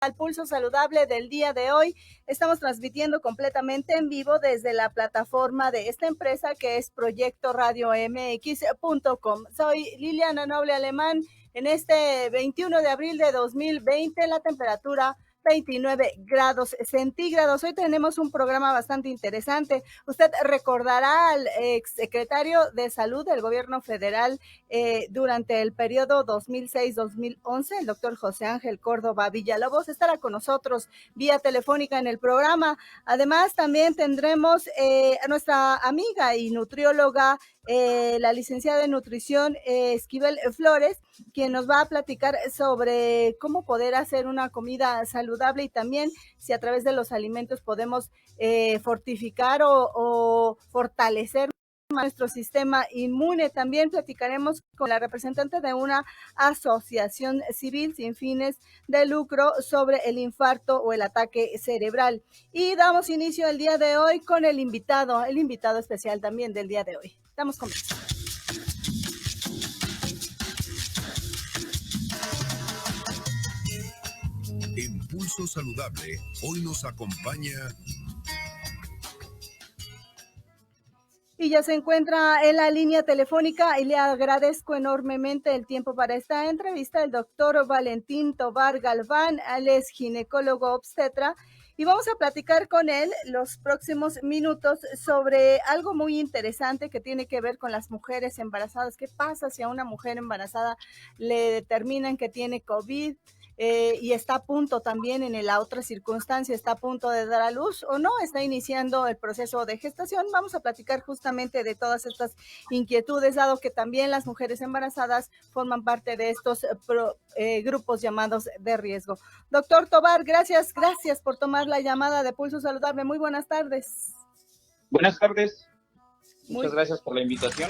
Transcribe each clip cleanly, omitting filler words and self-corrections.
Al Pulso Saludable del día de hoy. Estamos transmitiendo completamente en vivo desde la plataforma de esta empresa que es Proyecto Radio MX.com. Soy Liliana Noble Alemán. En este 21 de abril de 2020, la temperatura 29 grados centígrados. Hoy tenemos un programa bastante interesante. Usted recordará al exsecretario de Salud del Gobierno Federal durante el periodo 2006-2011, el doctor José Ángel Córdoba Villalobos, estará con nosotros vía telefónica en el programa. Además, también tendremos a nuestra amiga y nutrióloga, la licenciada en nutrición Esquivel Flores, quien nos va a platicar sobre cómo poder hacer una comida saludable y también si a través de los alimentos podemos fortificar o fortalecer nuestro sistema inmune. También platicaremos con la representante de una asociación civil sin fines de lucro sobre el infarto o el ataque cerebral. Y damos inicio el día de hoy con el invitado especial también del día de hoy. Estamos comenzando. En Pulso Saludable, hoy nos acompaña... Y ya se encuentra en la línea telefónica y le agradezco enormemente el tiempo para esta entrevista el doctor Valentín Tobar Galván, él es ginecólogo obstetra, y vamos a platicar con él los próximos minutos sobre algo muy interesante que tiene que ver con las mujeres embarazadas. ¿Qué pasa si a una mujer embarazada le determinan que tiene COVID? Y está a punto también en la otra circunstancia, está a punto de dar a luz o no, está iniciando el proceso de gestación. Vamos a platicar justamente de todas estas inquietudes, dado que también las mujeres embarazadas forman parte de estos grupos llamados de riesgo. Doctor Tobar, gracias por tomar la llamada de Pulso Saludable. Muy buenas tardes. Buenas tardes. Muchas gracias por la invitación.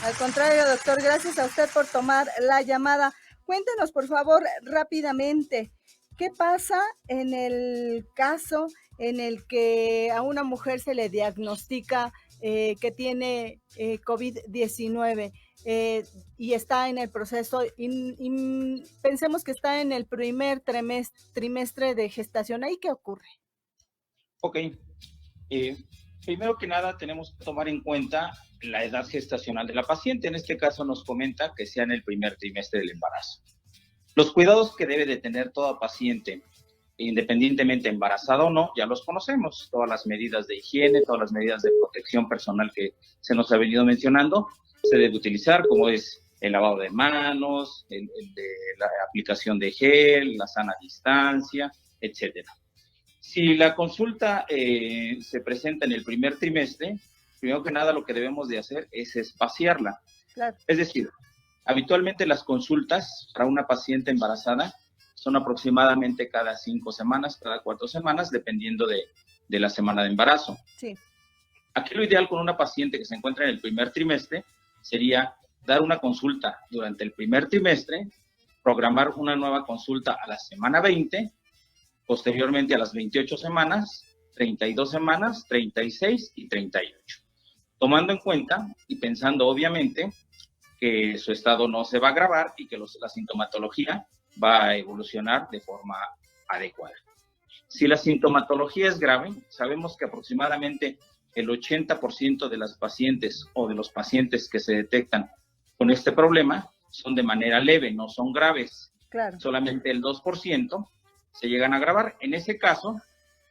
Al contrario, doctor, gracias a usted por tomar la llamada. Cuéntenos, por favor, rápidamente, ¿qué pasa en el caso en el que a una mujer se le diagnostica que tiene COVID-19 y está en el proceso, y pensemos que está en el primer trimestre de gestación? ¿Ahí qué ocurre? Ok. Primero que nada, tenemos que tomar en cuenta la edad gestacional de la paciente. En este caso nos comenta que sea en el primer trimestre del embarazo. Los cuidados que debe de tener toda paciente, independientemente embarazada o no, ya los conocemos. Todas las medidas de higiene, todas las medidas de protección personal que se nos ha venido mencionando, se debe utilizar, como es el lavado de manos, la aplicación de gel, la sana distancia, etcétera. Si la consulta se presenta en el primer trimestre, primero que nada lo que debemos de hacer es espaciarla. Claro. Es decir, habitualmente las consultas para una paciente embarazada son aproximadamente cada 5 semanas, cada 4 semanas, dependiendo de la semana de embarazo. Sí. Aquí lo ideal con una paciente que se encuentra en el primer trimestre sería dar una consulta durante el primer trimestre, programar una nueva consulta a la semana 20, posteriormente a las 28 semanas, 32 semanas, 36 y 38. Tomando en cuenta y pensando obviamente que su estado no se va a agravar y que la sintomatología va a evolucionar de forma adecuada. Si la sintomatología es grave, sabemos que aproximadamente el 80% de las pacientes o de los pacientes que se detectan con este problema son de manera leve, no son graves. Claro. Solamente el 2% se llegan a agravar. En ese caso,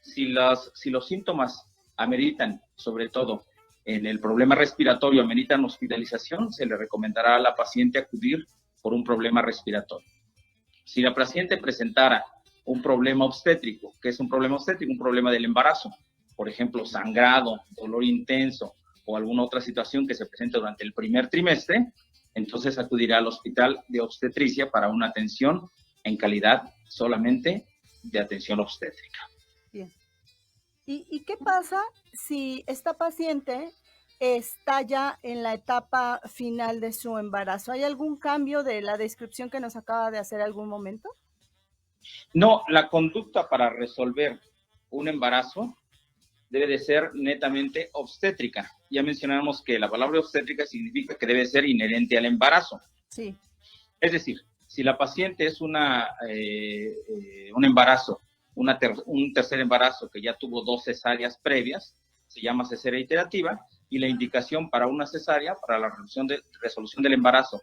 si los síntomas ameritan, sobre todo en el problema respiratorio, ameritan hospitalización, se le recomendará a la paciente acudir por un problema respiratorio. Si la paciente presentara un problema obstétrico, ¿qué es un problema obstétrico? Un problema del embarazo, por ejemplo, sangrado, dolor intenso o alguna otra situación que se presente durante el primer trimestre, entonces acudirá al hospital de obstetricia para una atención en calidad solamente de atención obstétrica. Bien. ¿Y qué pasa si esta paciente está ya en la etapa final de su embarazo? ¿Hay algún cambio de la descripción que nos acaba de hacer algún momento? No, la conducta para resolver un embarazo debe de ser netamente obstétrica. Ya mencionamos que la palabra obstétrica significa que debe ser inherente al embarazo. Sí. Es decir, Si la paciente es un embarazo, un tercer embarazo que ya tuvo 2 cesáreas previas, se llama cesárea iterativa, y la indicación para una cesárea, para la resolución del embarazo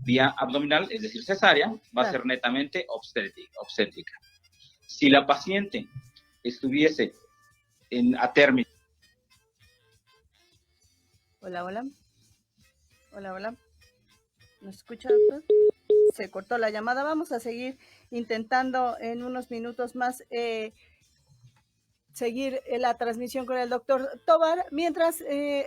vía abdominal, es decir, cesárea, va a ser netamente obstétrica. Si la paciente estuviese a término. Hola. ¿Nos escucha, doctor? Se cortó la llamada. Vamos a seguir intentando en unos minutos más seguir la transmisión con el doctor Tovar. Mientras,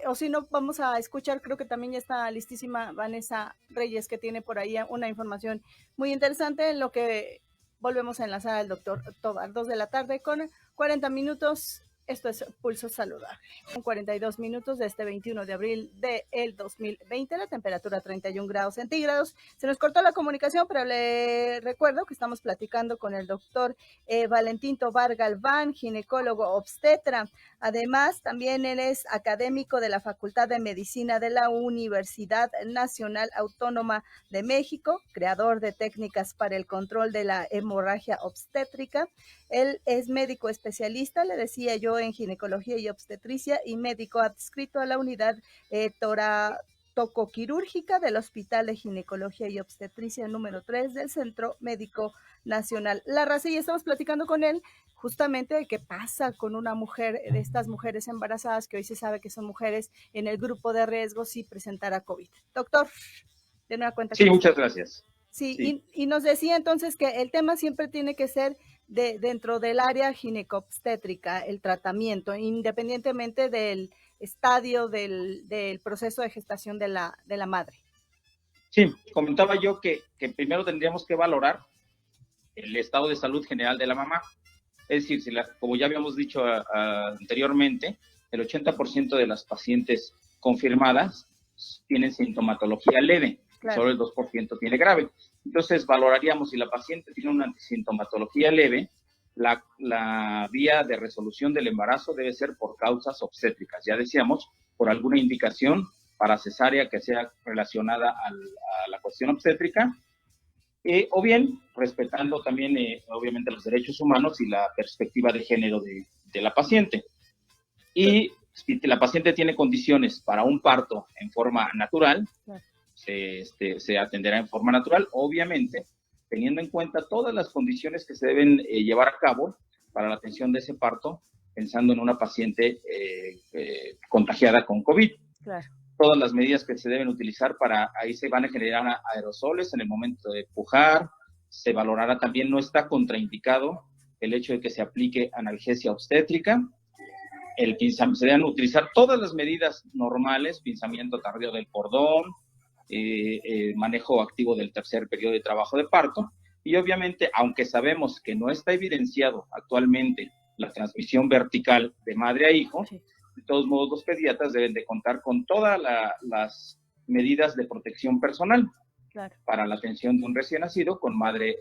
o si no, vamos a escuchar, creo que también ya está listísima Vanessa Reyes, que tiene por ahí una información muy interesante, en lo que volvemos a enlazar al doctor Tovar. 2 de la tarde con 40 minutos. Esto es Pulso Saludable. Con 42 minutos de este 21 de abril del 2020, la temperatura 31 grados centígrados. Se nos cortó la comunicación, pero le recuerdo que estamos platicando con el doctor Valentín Tovar Galván, ginecólogo obstetra. Además, también él es académico de la Facultad de Medicina de la Universidad Nacional Autónoma de México, creador de técnicas para el control de la hemorragia obstétrica. Él es médico especialista, le decía yo, en ginecología y obstetricia, y médico adscrito a la unidad tocoquirúrgica del Hospital de Ginecología y Obstetricia número 3 del Centro Médico Nacional La Raza, y estamos platicando con él justamente de qué pasa con una mujer, de estas mujeres embarazadas, que hoy se sabe que son mujeres en el grupo de riesgo si presentara COVID. Doctor, de nueva cuenta. Sí, muchas gracias. Sí. Y nos decía entonces que el tema siempre tiene que ser dentro del área ginecobstétrica, el tratamiento, independientemente del estadio del proceso de gestación de la madre. Sí, comentaba yo que primero tendríamos que valorar el estado de salud general de la mamá. Es decir, como ya habíamos dicho anteriormente, el 80% de las pacientes confirmadas tienen sintomatología leve. Claro. Solo el 2% tiene grave. Entonces, valoraríamos si la paciente tiene una sintomatología leve, la vía de resolución del embarazo debe ser por causas obstétricas. Ya decíamos, por alguna indicación para cesárea que sea relacionada a la cuestión obstétrica, o bien respetando también, obviamente, los derechos humanos y la perspectiva de género de la paciente. Y si la paciente tiene condiciones para un parto en forma natural, claro, se atenderá en forma natural, obviamente, teniendo en cuenta todas las condiciones que se deben llevar a cabo para la atención de ese parto, pensando en una paciente contagiada con COVID. Claro. Todas las medidas que se deben utilizar ahí se van a generar aerosoles en el momento de pujar, se valorará también, no está contraindicado el hecho de que se aplique analgesia obstétrica, se deben utilizar todas las medidas normales, pinzamiento tardío del cordón, manejo activo del tercer periodo de trabajo de parto, y obviamente, aunque sabemos que no está evidenciado actualmente la transmisión vertical de madre a hijo, sí, de todos modos los pediatras deben de contar con todas las medidas de protección personal, claro, para la atención de un recién nacido con madre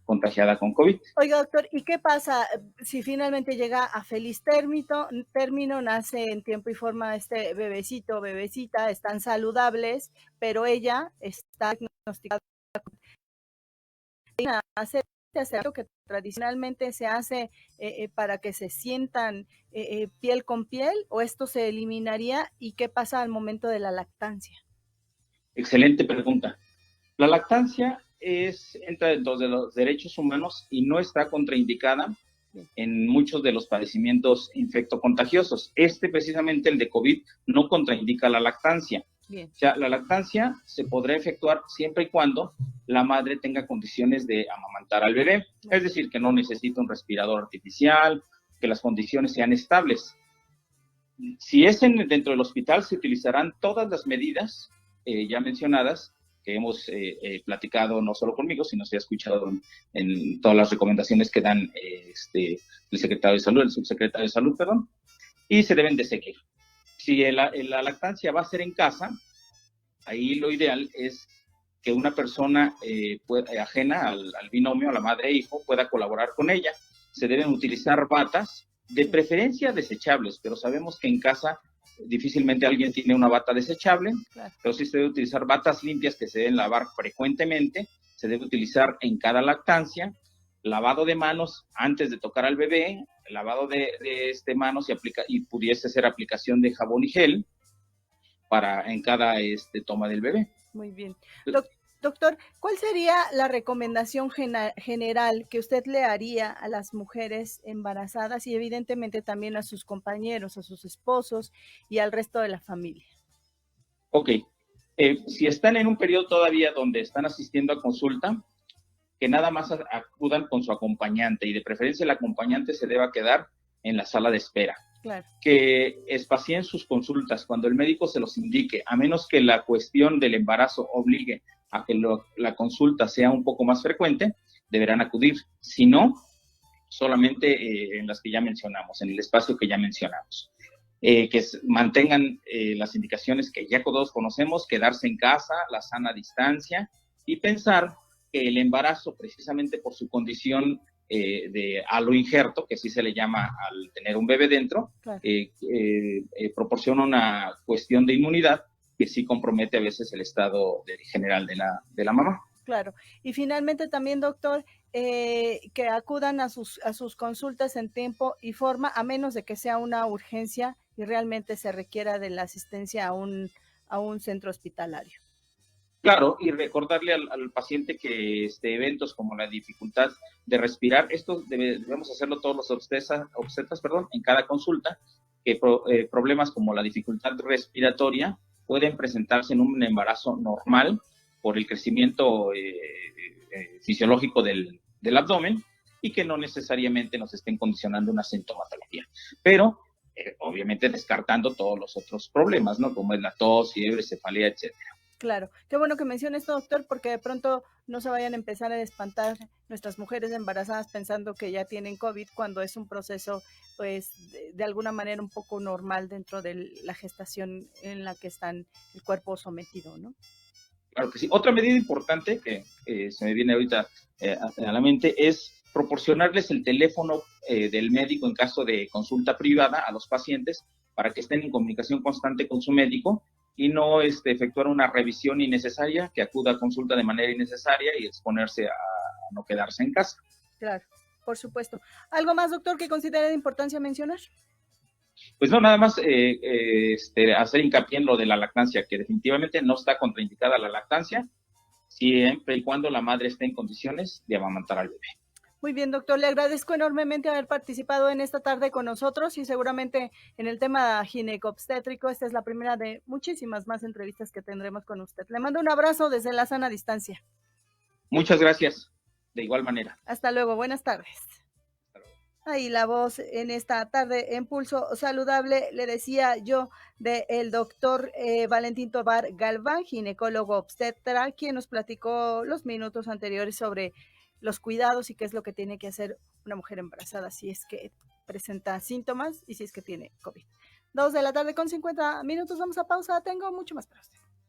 contagiada con COVID. Oiga, doctor, ¿y qué pasa si finalmente llega a feliz término, nace en tiempo y forma este bebecito o bebecita, están saludables, pero ella está diagnosticada con lo que tradicionalmente se hace para que se sientan piel con piel, o esto se eliminaría? ¿Y qué pasa al momento de la lactancia? Excelente pregunta. La lactancia entra dentro de los derechos humanos y no está contraindicada en muchos de los padecimientos infectocontagiosos. Precisamente el de COVID, no contraindica la lactancia. Bien. O sea, la lactancia se podrá efectuar siempre y cuando la madre tenga condiciones de amamantar al bebé. Bien. Es decir, que no necesita un respirador artificial, que las condiciones sean estables. Si es dentro del hospital, se utilizarán todas las medidas ya mencionadas, que hemos platicado no solo conmigo, sino se ha escuchado en todas las recomendaciones que dan el secretario de salud, el subsecretario de salud, perdón, y se deben de seguir. Si la lactancia va a ser en casa, ahí lo ideal es que una persona ajena al binomio, a la madre e hijo, pueda colaborar con ella. Se deben utilizar batas, de preferencia desechables, pero sabemos que en casa difícilmente alguien tiene una bata desechable, claro, pero sí se debe utilizar batas limpias que se deben lavar frecuentemente, se debe utilizar en cada lactancia, lavado de manos antes de tocar al bebé, lavado de manos y pudiese ser aplicación de jabón y gel en cada toma del bebé. Muy bien. Doctor, ¿cuál sería la recomendación general que usted le haría a las mujeres embarazadas y evidentemente también a sus compañeros, a sus esposos y al resto de la familia? Ok. Si están en un periodo todavía donde están asistiendo a consulta, que nada más acudan con su acompañante y de preferencia el acompañante se deba quedar en la sala de espera. Claro. Que espacien sus consultas cuando el médico se los indique, a menos que la cuestión del embarazo obligue a que la consulta sea un poco más frecuente, deberán acudir. Si no, solamente en las que ya mencionamos, en el espacio que ya mencionamos. Que mantengan las indicaciones que ya todos conocemos, quedarse en casa, la sana distancia y pensar que el embarazo, precisamente por su condición de aloinjerto, que así se le llama al tener un bebé dentro, claro. Proporciona una cuestión de inmunidad que sí compromete a veces el estado general de la mamá. Claro. Y finalmente también, doctor, que acudan a sus consultas en tiempo y forma, a menos de que sea una urgencia y realmente se requiera de la asistencia a un centro hospitalario. Claro, y recordarle al paciente que eventos como la dificultad de respirar, esto debemos hacerlo todos los obstetras, en cada consulta, que problemas como la dificultad respiratoria pueden presentarse en un embarazo normal por el crecimiento fisiológico del abdomen y que no necesariamente nos estén condicionando una sintomatología. Pero, obviamente, descartando todos los otros problemas, ¿no? Como es la tos, fiebre, cefalea, etcétera. Claro, qué bueno que mencione esto, doctor, porque de pronto no se vayan a empezar a espantar nuestras mujeres embarazadas pensando que ya tienen COVID cuando es un proceso, pues, de alguna manera un poco normal dentro de la gestación en la que están el cuerpo sometido, ¿no? Claro que sí. Otra medida importante que se me viene ahorita a la mente es proporcionarles el teléfono del médico en caso de consulta privada a los pacientes para que estén en comunicación constante con su médico y no efectuar una revisión innecesaria, que acuda a consulta de manera innecesaria y exponerse a no quedarse en casa. Claro, por supuesto. ¿Algo más, doctor, que considere de importancia mencionar? Pues no, nada más hacer hincapié en lo de la lactancia, que definitivamente no está contraindicada la lactancia, siempre y cuando la madre esté en condiciones de amamantar al bebé. Muy bien, doctor, le agradezco enormemente haber participado en esta tarde con nosotros y seguramente en el tema ginecobstétrico esta es la primera de muchísimas más entrevistas que tendremos con usted. Le mando un abrazo desde la sana distancia. Muchas gracias, de igual manera. Hasta luego, buenas tardes. Ahí la voz en esta tarde en Pulso Saludable, le decía yo, del doctor Valentín Tobar Galván, ginecólogo obstetra, quien nos platicó los minutos anteriores sobre los cuidados y qué es lo que tiene que hacer una mujer embarazada si es que presenta síntomas y si es que tiene COVID. 2 de la tarde con 50 minutos, vamos a pausa, tengo mucho más para usted.